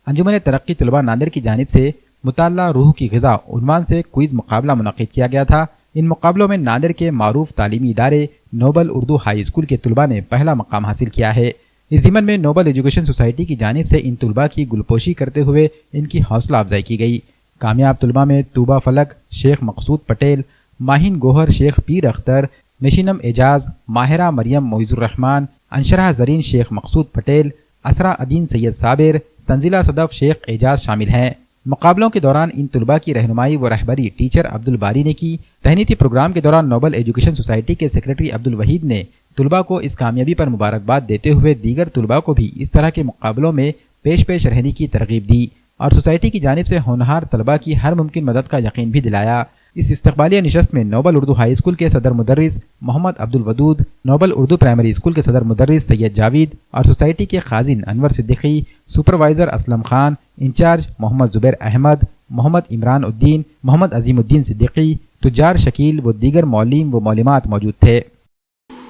अंजुमन तरक्की तलबा नांदेड़ की जानिब से मुताल्ला रूह की ग़िज़ा उन्वान से क्विज़ मुकाबला मुनक़िद किया गया था। इन मुकाबलों में नांदेड़ के मारूफ तालीमी इदारे नोबल उर्दू हाई स्कूल के तलबा ने पहला मकाम हासिल किया है। इस ज़िमन में नोबल एजुकेशन सोसाइटी की जानिब से इन तलबा की गुलपोशी करते हुए इनकी हौसला अफजाई की गई। कामयाब तलबा में तूबा फलक, शेख मकसूद पटेल, माहिन गोहर शेख पीर अख्तर, मिशिनम एजाज, माहिरा मरियम मोइज़ुर्रहमान, अंशरा जरीन शेख मकसूद पटेल, असरा अदीन सैयद साबिर, तंजिला सदफ शेख एजाज शामिल हैं। मुकाबलों के दौरान इन तलबा की रहनुमाई व रहबरी टीचर अब्दुल बारी ने की। तहनीती प्रोग्राम के दौरान नोबल एजुकेशन सोसाइटी के सेक्रेटरी अब्दुल वहीद ने तलबा को इस कामयाबी पर मुबारकबाद देते हुए दीगर तलबा को भी इस तरह के मुकाबलों में पेश रहने की तरगीब दी और सोसाइटी की जानिब से होनहार तलबा की हर मुमकिन मदद का यकीन भी दिलाया। इस इस्तकबालिया नशस्त में नोबल उर्दू हाई स्कूल के सदर मुदर्रिस Mohammad Abdul Wadood, noble Urdu primary school के सदर मुदर्रिस सैयद जावेद और सोसाइटी के खाजिन अनवर सिद्दीकी, सुपरवाइजर असलम खान, इंचार्ज मोहम्मद जुबैर अहमद, मोहम्मद इमरान उद्दीन, मोहम्मद अजीमुद्दीन सिद्दीकी, तुजार शकील व दीगर मौलिम व मौलिमात मौजूद थे।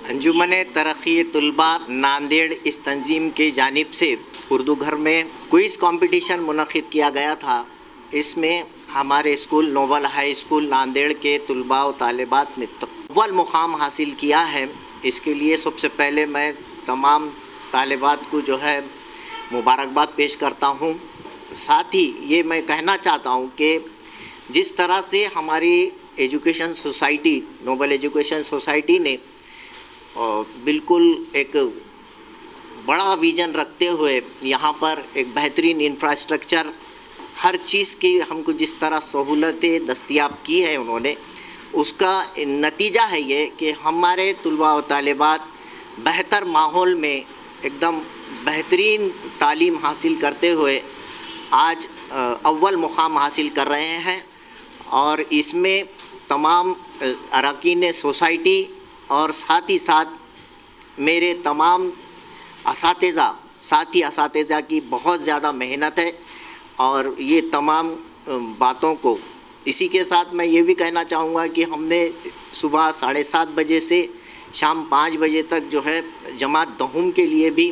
अंजुमन तरक्की तलबा नांदेड़ इस तंजीम की जानिब से उर्दू घर में क्विज़ कंपटीशन मुनक़िद किया गया था। इसमें हमारे school noble high school Nanded के तलबा व तालिबात ने अव्वल मुकाम हासिल किया है। इसके लिए सबसे पहले मैं तमाम तालिबात को जो है मुबारकबाद पेश करता हूँ। साथ ही ये मैं कहना चाहता हूँ कि जिस तरह से हमारी education society noble education society ने बिल्कुल एक बड़ा विज़न रखते हुए यहाँ पर एक बेहतरीन इंफ्रास्ट्रक्चर हर चीज़ की हमको जिस तरह सहूलतें दस्तयाब की है उन्होंने, उसका नतीजा है ये कि हमारे तलबा व तालिबात बेहतर माहौल में एकदम बेहतरीन तालीम हासिल करते हुए आज अव्वल मुकाम हासिल कर रहे हैं। और इसमें तमाम अरकान सोसाइटी और साथ ही साथ मेरे तमाम साथी असातिज़ा की बहुत ज़्यादा मेहनत है। और ये तमाम बातों को इसी के साथ मैं ये भी कहना चाहूँगा कि हमने सुबह 7:30 बजे से शाम 5 बजे तक जो है जमात दहुम के लिए भी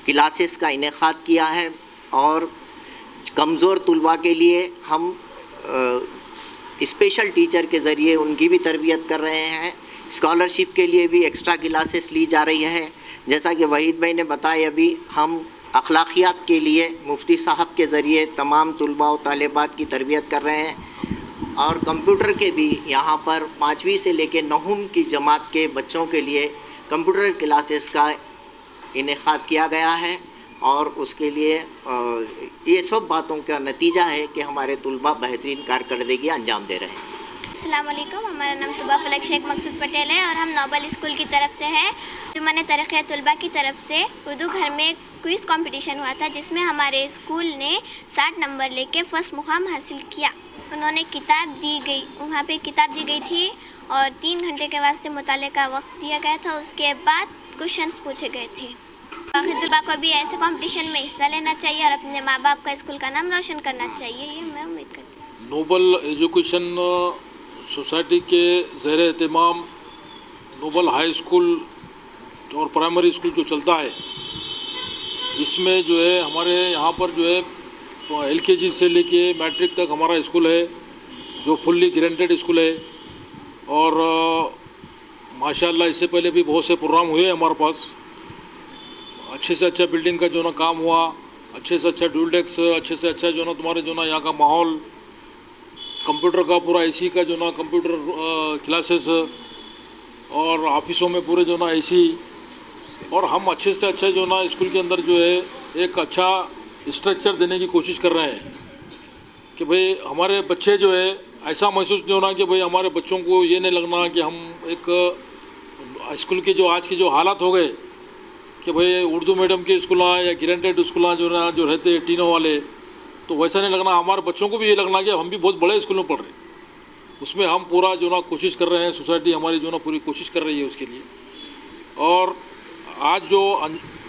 क्लासेस का इनेकाद किया है और कमज़ोर तलबा के लिए हम स्पेशल टीचर के ज़रिए उनकी भी तरबियत कर रहे हैं। स्कॉलरशिप के लिए भी एक्स्ट्रा क्लासेस ली जा रही है। जैसा कि वहीद भाई ने बताया, अभी हम अखलाकियात के लिए मुफ्ती साहब के ज़रिए तमाम तलबा व तालिबात की तरबियत कर रहे हैं और कंप्यूटर के भी यहाँ पर 5वीं से लेकर 9वीं की जमात के बच्चों के लिए कंप्यूटर क्लासेस का इनेकाद किया गया है। और उसके लिए ये सब बातों का नतीजा है कि हमारे तलबा बेहतरीन कारकर्दगी अंजाम दे रहे हैं। अस्सलाम वालेकुम, हमारा नाम तूबा फलक शेख मकसूद पटेल है और हम नोबल स्कूल की तरफ से हैं। अंजुमन तरक्की तलबा की तरफ से उर्दू घर में क्विज़ कंपटीशन हुआ था जिसमें हमारे स्कूल ने 60 नंबर लेके फर्स्ट मुकाम हासिल किया। उन्होंने किताब दी गई, वहाँ पे किताब दी गई थी और 3 घंटे के वास्ते मुताले का वक्त दिया गया था। उसके बाद क्वेश्चंस पूछे गए थे। बाकी तलबा को भी ऐसे कंपटीशन में हिस्सा लेना चाहिए और अपने माँ बाप का स्कूल का नाम रोशन करना चाहिए, ये मैं उम्मीद करती हूँ। नोबल एजुकेशन सोसाइटी के ज़ेर एहतमाम नोबल हाई स्कूल और प्राइमरी स्कूल जो चलता है, इसमें जो है हमारे यहाँ पर जो है LKG से लेके मैट्रिक तक हमारा स्कूल है जो फुल्ली ग्रेंटेड स्कूल है। और माशाल्लाह इससे पहले भी बहुत से प्रोग्राम हुए हमारे पास। अच्छे से अच्छा बिल्डिंग का जो ना काम हुआ, अच्छे से अच्छा ड्यूल डेस्क, अच्छे से अच्छा जो ना तुम्हारे जो ना यहाँ का माहौल, कंप्यूटर का पूरा AC का जो ना कंप्यूटर क्लासेस और ऑफिसों में पूरे जो ना AC, और हम अच्छे से अच्छा जो ना स्कूल के अंदर जो है एक अच्छा स्ट्रक्चर देने की कोशिश कर रहे हैं कि भाई हमारे बच्चे जो है ऐसा महसूस नहीं होना कि भाई हमारे बच्चों को ये नहीं लगना कि हम एक स्कूल के जो आज के जो हालात हो गए कि भाई उर्दू मीडियम के स्कूल या ग्रेंटेड स्कूल जो ना जो रहते हैं टीनों वाले, तो वैसा नहीं लगना। हमारे बच्चों को भी ये लगना कि हम भी बहुत बड़े स्कूल में पढ़ रहे हैं। उसमें हम पूरा जो ना कोशिश कर रहे हैं, सोसाइटी हमारी जो ना पूरी कोशिश कर रही है उसके लिए। और आज जो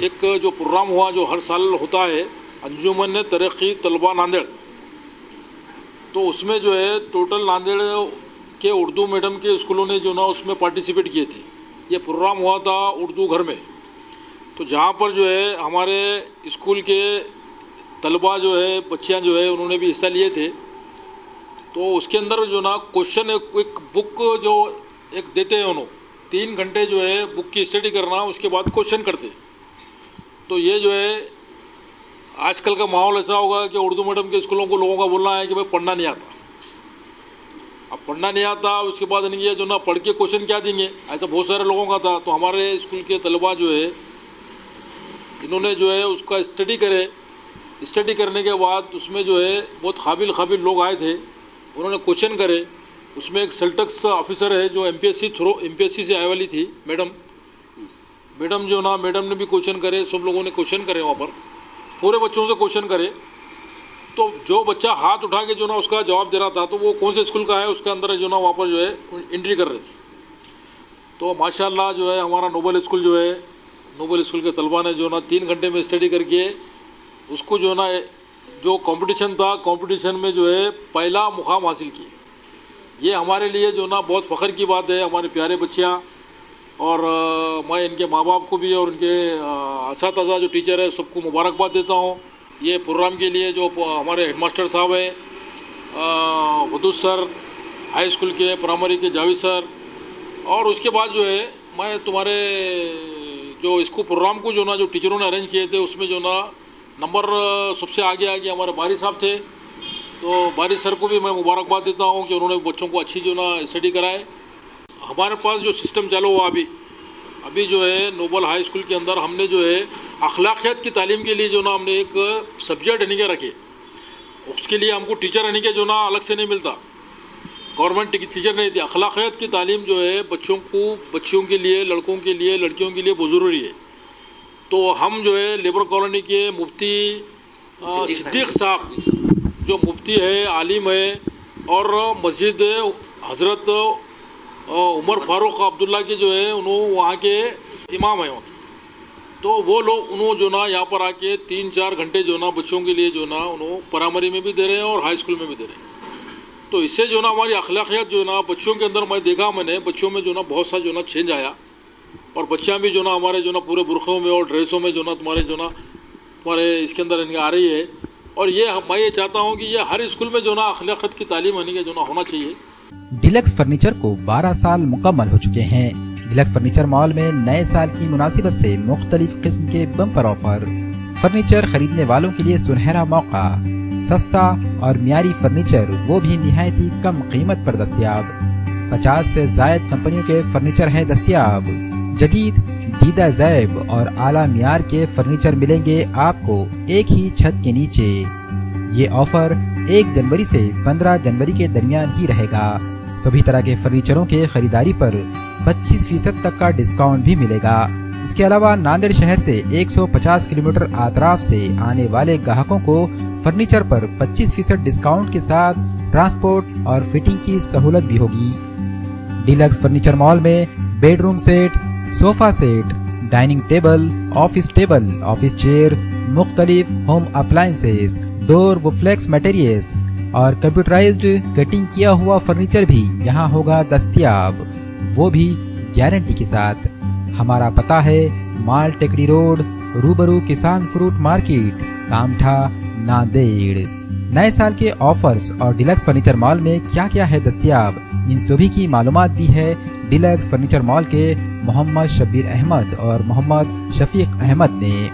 एक जो प्रोग्राम हुआ जो हर साल होता है अंजुमन तरक्की तलबा नांदेड़, तो उसमें जो है टोटल नांदेड़ के उर्दू मीडियम के स्कूलों ने जो ना उसमें पार्टिसिपेट किए थे। ये प्रोग्राम हुआ था उर्दू घर में, तो जहाँ पर जो है हमारे स्कूल के طلبا جو ہے بچیاں جو ہے انہوں نے بھی حصہ لیے تھے. تو اس کے اندر جو نا کوشچن ایک بک جو ایک دیتے ہیں انہوں 3 گھنٹے جو ہے بک کی اسٹڈی کرنا, اس کے بعد کوشچن کرتے. تو یہ جو ہے آج کل کا ماحول ایسا ہوگا کہ اردو میڈیم کے اسکولوں کو لوگوں کا بولنا ہے کہ بھائی پڑھنا نہیں آتا. اب پڑھنا نہیں آتا, اس کے بعد یہ جو نا پڑھ کے کوشچن کیا دیں گے, ایسا بہت سارے لوگوں کا تھا. تو ہمارے اسکول کے طلباء جو ہے انہوں نے جو ہے اس کا اسٹڈی کرے. اسٹڈی کرنے کے بعد اس میں جو ہے بہت قابل لوگ آئے تھے, انہوں نے کوشچن کرے. اس میں ایک سلٹکس آفیسر ہے جو ایم پی ایس سی سے آئے والی تھی میڈم جو نا میڈم نے بھی کوشچن کرے. سب لوگوں نے کوشچن کرے, وہاں پر پورے بچوں سے کوشچن کرے. تو جو بچہ ہاتھ اٹھا کے جو نا اس کا جواب دے رہا تھا تو وہ کون سے اسکول کا ہے اس کے اندر جو نا وہاں پر جو ہے انٹری کر رہے تھے. تو ماشاءاللہ جو ہے ہمارا نوبل اسکول جو ہے نوبل اسکول کے طلباء نے جو نا 3 گھنٹے میں اسٹڈی کر کے اس کو جو نا جو کمپٹیشن تھا کمپٹیشن میں جو ہے پہلا مقام حاصل کی. یہ ہمارے لیے جو نا بہت فخر کی بات ہے. ہمارے پیارے بچیاں اور میں ان کے ماں باپ کو بھی اور ان کے اساتذہ جو ٹیچر ہے سب کو مبارکباد دیتا ہوں. یہ پروگرام کے لیے جو ہمارے ہیڈ ماسٹر صاحب ہیں ودود سر, ہائی اسکول کے پرائمری کے جاوید سر, اور اس کے بعد جو ہے میں تمہارے جو اس کو پروگرام کو جو نا جو ٹیچروں نے ارینج کیے تھے اس میں جو نا نمبر سب سے آگے ہمارے باری صاحب تھے. تو باری سر کو بھی میں مبارکباد دیتا ہوں کہ انہوں نے بچوں کو اچھی جو نا اسٹڈی کرائے. ہمارے پاس جو سسٹم چالو ہوا ابھی جو ہے نوبل ہائی اسکول کے اندر ہم نے جو ہے اخلاقیات کی تعلیم کے لیے جو نا ہم نے ایک سبجیکٹ نہیں کے رکھے. اس کے لیے ہم کو ٹیچر نہیں کے جو نا الگ سے نہیں ملتا, گورنمنٹ ٹیچر نہیں تھی. اخلاقیات کی تعلیم جو ہے بچوں کے لیے لڑکوں کے لیے لڑکیوں کے لیے بہت ضروری ہے. تو ہم جو ہے لیبر کالونی کے مفتی صدیق صاحب جو مفتی ہے عالم ہے اور مسجد حضرت عمر فاروق عبداللہ کے جو ہے انہوں وہاں کے امام ہیں. تو وہ لوگ انہوں جو نا یہاں پر آ کے 3-4 گھنٹے جو نا بچوں کے لیے جو نا انہوں پرائمری میں بھی دے رہے ہیں اور ہائی اسکول میں بھی دے رہے ہیں. تو اس سے جو نا ہماری اخلاقیات جو نا بچوں کے اندر میں نے بچوں میں جو نا بہت سا جو نا چینج آیا. اور بچیاں بھی جو نا ہمارے جو نا پورے برقعوں میں اور ڈریسوں میں جو نا تمہارے اس کے اندر ان آ رہی ہے. اور میں یہ چاہتا ہوں کہ یہ ہر اسکول میں جو نا اخلاقیات کی تعلیم ہونا چاہیے. ڈیلکس فرنیچر کو 12 سال مکمل ہو چکے ہیں. ڈیلکس فرنیچر مال میں نئے سال کی مناسبت سے مختلف قسم کے بمپر آفر. فرنیچر خریدنے والوں کے لیے سنہرا موقع. سستا اور معیاری فرنیچر وہ بھی نہایت ہی کم قیمت پر دستیاب. 50 سے زائد کمپنیوں کے فرنیچر ہیں دستیاب. جدید دیدہ زیب اور اعلیٰ معیار کے فرنیچر ملیں گے آپ کو ایک ہی چھت کے نیچے. یہ آفر 1 جنوری سے 15 جنوری کے درمیان ہی رہے گا. سبھی طرح کے فرنیچروں کے خریداری پر 25% تک کا ڈسکاؤنٹ بھی ملے گا. اس کے علاوہ ناندیڑ شہر سے 150 کلومیٹر اطراف سے آنے والے گاہکوں کو فرنیچر پر 25% ڈسکاؤنٹ کے ساتھ ٹرانسپورٹ اور فٹنگ کی سہولت بھی ہوگی. ڈیلکس فرنیچر مال میں بیڈ روم سیٹ, صوفہ set, dining table, office chair, مختلف ہوم اپلائنسز, ڈور و فلیکس میٹیریلز اور کمپیوٹرائزڈ کٹنگ کیا ہوا فرنیچر بھی یہاں ہوگا دستیاب, وہ بھی گارنٹی کے ساتھ. ہمارا پتہ ہے مال ٹیکری روڈ, روبرو کسان فروٹ مارکیٹ, کامٹھا, ناندیڑ. نئے سال کے آفرز اور ڈیلکس فرنیچر مال میں کیا کیا ہے دستیاب, ان سبھی کی معلومات دی ہے ڈیلکس فرنیچر مال کے محمد شبیر احمد اور محمد شفیق احمد نے.